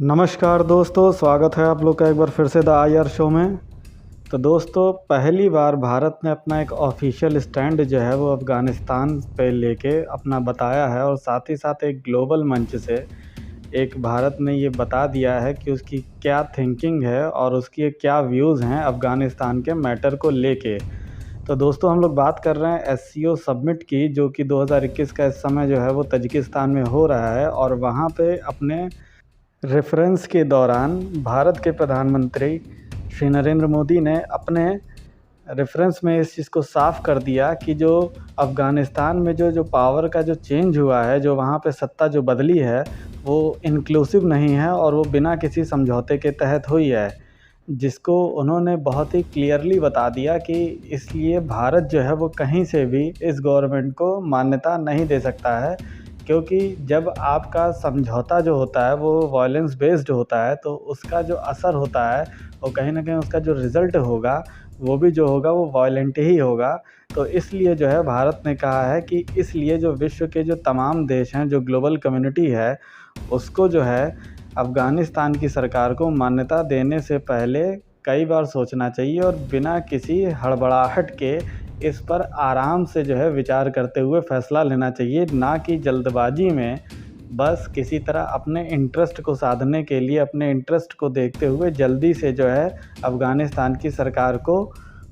नमस्कार दोस्तों, स्वागत है आप लोग का एक बार फिर से द IR शो में। तो दोस्तों, पहली बार भारत ने अपना एक ऑफिशियल स्टैंड जो है वो अफ़गानिस्तान पे लेके अपना बताया है और साथ ही साथ एक ग्लोबल मंच से एक भारत ने ये बता दिया है कि उसकी क्या थिंकिंग है और उसकी क्या व्यूज़ हैं अफ़गानिस्तान के मैटर को लेके। तो दोस्तों, हम लोग बात कर रहे हैं SCO समिट की, जो कि 2021 का इस समय जो है वो तजिकिस्तान में हो रहा है। और वहाँ पे अपने रेफरेंस के दौरान भारत के प्रधानमंत्री श्री नरेंद्र मोदी ने अपने रेफरेंस में इस चीज़ को साफ कर दिया कि जो अफ़गानिस्तान में जो पावर का जो चेंज हुआ है, जो वहाँ पे सत्ता जो बदली है, वो इंक्लूसिव नहीं है और वो बिना किसी समझौते के तहत हुई है, जिसको उन्होंने बहुत ही क्लियरली बता दिया कि इसलिए भारत जो है वो कहीं से भी इस गवर्नमेंट को मान्यता नहीं दे सकता है। क्योंकि जब आपका समझौता जो होता है वो वायलेंस बेस्ड होता है, तो उसका जो असर होता है वो कहीं ना कहीं उसका जो रिज़ल्ट होगा वो भी जो होगा वो वायलेंट ही होगा। तो इसलिए जो है भारत ने कहा है कि इसलिए जो विश्व के जो तमाम देश हैं, जो ग्लोबल कम्युनिटी है, उसको जो है अफ़गानिस्तान की सरकार को मान्यता देने से पहले कई बार सोचना चाहिए और बिना किसी हड़बड़ाहट के इस पर आराम से जो है विचार करते हुए फ़ैसला लेना चाहिए, ना कि जल्दबाजी में बस किसी तरह अपने इंटरेस्ट को साधने के लिए, अपने इंटरेस्ट को देखते हुए जल्दी से जो है अफ़गानिस्तान की सरकार को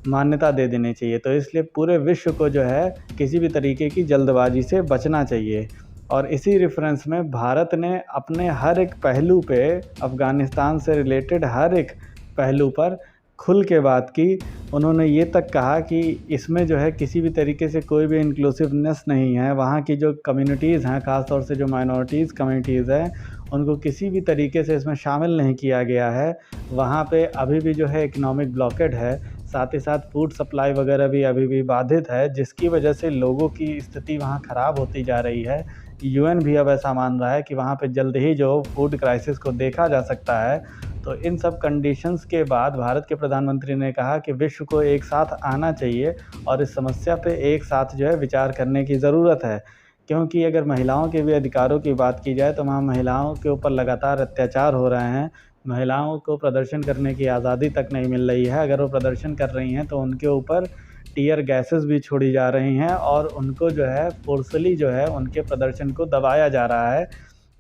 मान्यता दे देनी चाहिए। तो इसलिए पूरे विश्व को जो है किसी भी तरीके की जल्दबाजी से बचना चाहिए। और इसी रेफरेंस में भारत ने अपने हर एक पहलू पे, अफ़गानिस्तान से रिलेटेड हर एक पहलू पर खुल के बात की। उन्होंने ये तक कहा कि इसमें जो है किसी भी तरीके से कोई भी इंक्लूसिवनेस नहीं है। वहाँ की जो कम्युनिटीज़ हैं, ख़ास तौर से जो माइनॉरिटीज़ कम्युनिटीज़ हैं, उनको किसी भी तरीके से इसमें शामिल नहीं किया गया है। वहाँ पे अभी भी जो है इकोनॉमिक ब्लॉकेड है, साथ ही साथ फूड सप्लाई वगैरह भी अभी भी बाधित है, जिसकी वजह से लोगों की स्थिति वहाँ ख़राब होती जा रही है। UN भी अब ऐसा मान रहा है कि वहाँ पे जल्द ही जो फूड क्राइसिस को देखा जा सकता है। तो इन सब कंडीशंस के बाद भारत के प्रधानमंत्री ने कहा कि विश्व को एक साथ आना चाहिए और इस समस्या पे एक साथ जो है विचार करने की ज़रूरत है। क्योंकि अगर महिलाओं के भी अधिकारों की बात की जाए तो वहाँ महिलाओं के ऊपर लगातार अत्याचार हो रहे हैं। महिलाओं को प्रदर्शन करने की आज़ादी तक नहीं मिल रही है। अगर वो प्रदर्शन कर रही हैं तो उनके ऊपर टीयर गैसेस भी छोड़ी जा रही हैं और उनको जो है फोर्सली जो है उनके प्रदर्शन को दबाया जा रहा है।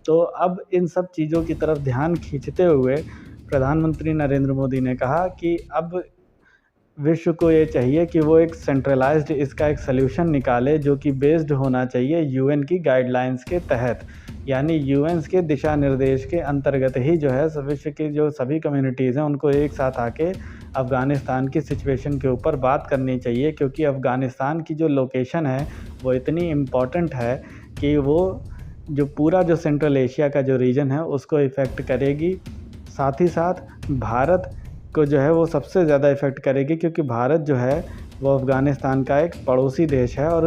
तो अब इन सब चीज़ों की तरफ ध्यान खींचते हुए प्रधानमंत्री नरेंद्र मोदी ने कहा कि अब विश्व को ये चाहिए कि वो एक सेंट्रलाइज्ड इसका एक सल्यूशन निकाले, जो कि बेस्ड होना चाहिए UN की गाइडलाइंस के तहत। यानी UN के दिशा निर्देश के अंतर्गत ही जो है विश्व की जो सभी कम्युनिटीज़ हैं उनको एक साथ आके अफ़गानिस्तान की सिचुएशन के ऊपर बात करनी चाहिए। क्योंकि अफ़गानिस्तान की जो लोकेशन है वो इतनी इम्पॉर्टेंट है कि वो जो पूरा जो सेंट्रल एशिया का जो रीजन है उसको इफ़ेक्ट करेगी। साथ ही साथ भारत को जो है वो सबसे ज़्यादा इफ़ेक्ट करेगी, क्योंकि भारत जो है वो अफ़गानिस्तान का एक पड़ोसी देश है और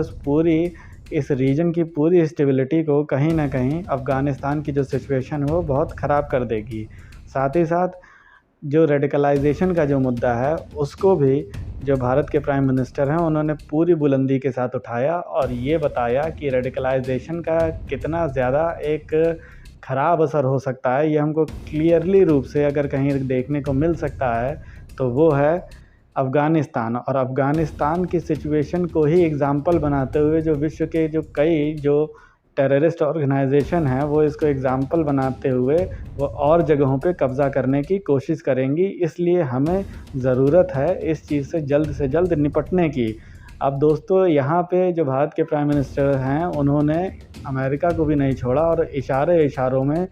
इस रीजन की पूरी स्टेबिलिटी को कहीं ना कहीं अफ़गानिस्तान की जो सिचुएशन है वो बहुत ख़राब कर देगी। साथ ही साथ जो रेडिकलाइजेशन का जो मुद्दा है उसको भी जो भारत के प्राइम मिनिस्टर हैं उन्होंने पूरी बुलंदी के साथ उठाया और ये बताया कि रेडिकलाइजेशन का कितना ज़्यादा एक ख़राब असर हो सकता है, ये हमको क्लियरली रूप से अगर कहीं देखने को मिल सकता है तो वो है अफ़गानिस्तान। और अफ़गानिस्तान की सिचुएशन को ही एग्ज़ाम्पल बनाते हुए जो विश्व के जो कई जो टेररिस्ट ऑर्गेनाइजेशन हैं वो इसको एग्ज़ाम्पल बनाते हुए वो और जगहों पे कब्ज़ा करने की कोशिश करेंगी। इसलिए हमें ज़रूरत है इस चीज़ से जल्द निपटने की। अब दोस्तों, यहाँ पे जो भारत के प्राइम मिनिस्टर हैं उन्होंने अमेरिका को भी नहीं छोड़ा और इशारों में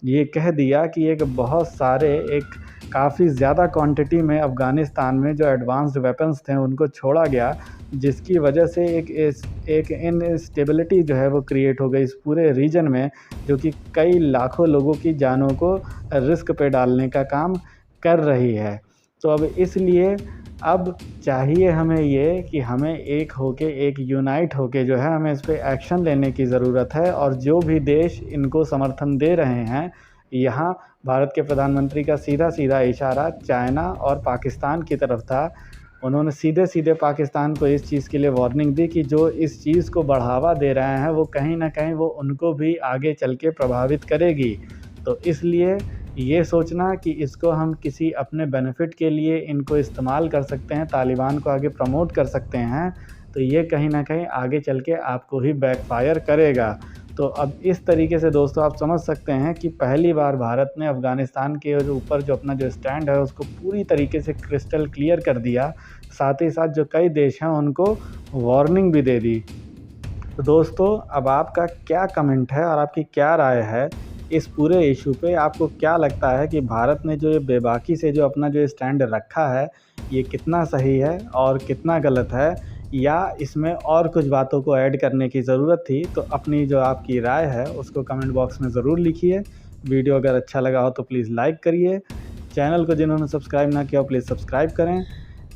ये कह दिया कि एक बहुत सारे एक काफ़ी ज़्यादा क्वांटिटी में अफ़गानिस्तान में जो एडवांस्ड वेपन्स थे उनको छोड़ा गया, जिसकी वजह से एक इनस्टेबिलिटी जो है वो क्रिएट हो गई इस पूरे रीजन में, जो कि कई लाखों लोगों की जानों को रिस्क पे डालने का काम कर रही है। तो अब इसलिए अब चाहिए हमें ये कि हमें एक होके, एक यूनाइट होके जो है हमें इस पे एक्शन लेने की ज़रूरत है। और जो भी देश इनको समर्थन दे रहे हैं, यहाँ भारत के प्रधानमंत्री का सीधा इशारा चाइना और पाकिस्तान की तरफ था। उन्होंने सीधे पाकिस्तान को इस चीज़ के लिए वार्निंग दी कि जो इस चीज़ को बढ़ावा दे रहे हैं वो कहीं ना कहीं वो उनको भी आगे चल के प्रभावित करेगी। तो इसलिए ये सोचना कि इसको हम किसी अपने बेनिफिट के लिए इनको इस्तेमाल कर सकते हैं, तालिबान को आगे प्रमोट कर सकते हैं, तो ये कहीं ना कहीं आगे चल के आपको ही बैकफायर करेगा। तो अब इस तरीके से दोस्तों आप समझ सकते हैं कि पहली बार भारत ने अफ़गानिस्तान के ऊपर जो अपना जो स्टैंड है उसको पूरी तरीके से क्रिस्टल क्लियर कर दिया, साथ ही साथ जो कई देश हैं उनको वार्निंग भी दे दी। तो दोस्तों अब आपका क्या कमेंट है और आपकी क्या राय है इस पूरे इशू पे? आपको क्या लगता है कि भारत ने जो ये बेबाकी से जो अपना जो स्टैंड रखा है ये कितना सही है और कितना गलत है, या इसमें और कुछ बातों को ऐड करने की ज़रूरत थी? तो अपनी जो आपकी राय है उसको कमेंट बॉक्स में ज़रूर लिखिए। वीडियो अगर अच्छा लगा हो तो प्लीज़ लाइक करिए। चैनल को जिन्होंने सब्सक्राइब ना किया हो प्लीज़ सब्सक्राइब करें।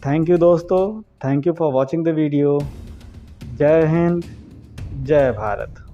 थैंक यू दोस्तों, thank you for watching the video. जय हिंद, जय भारत।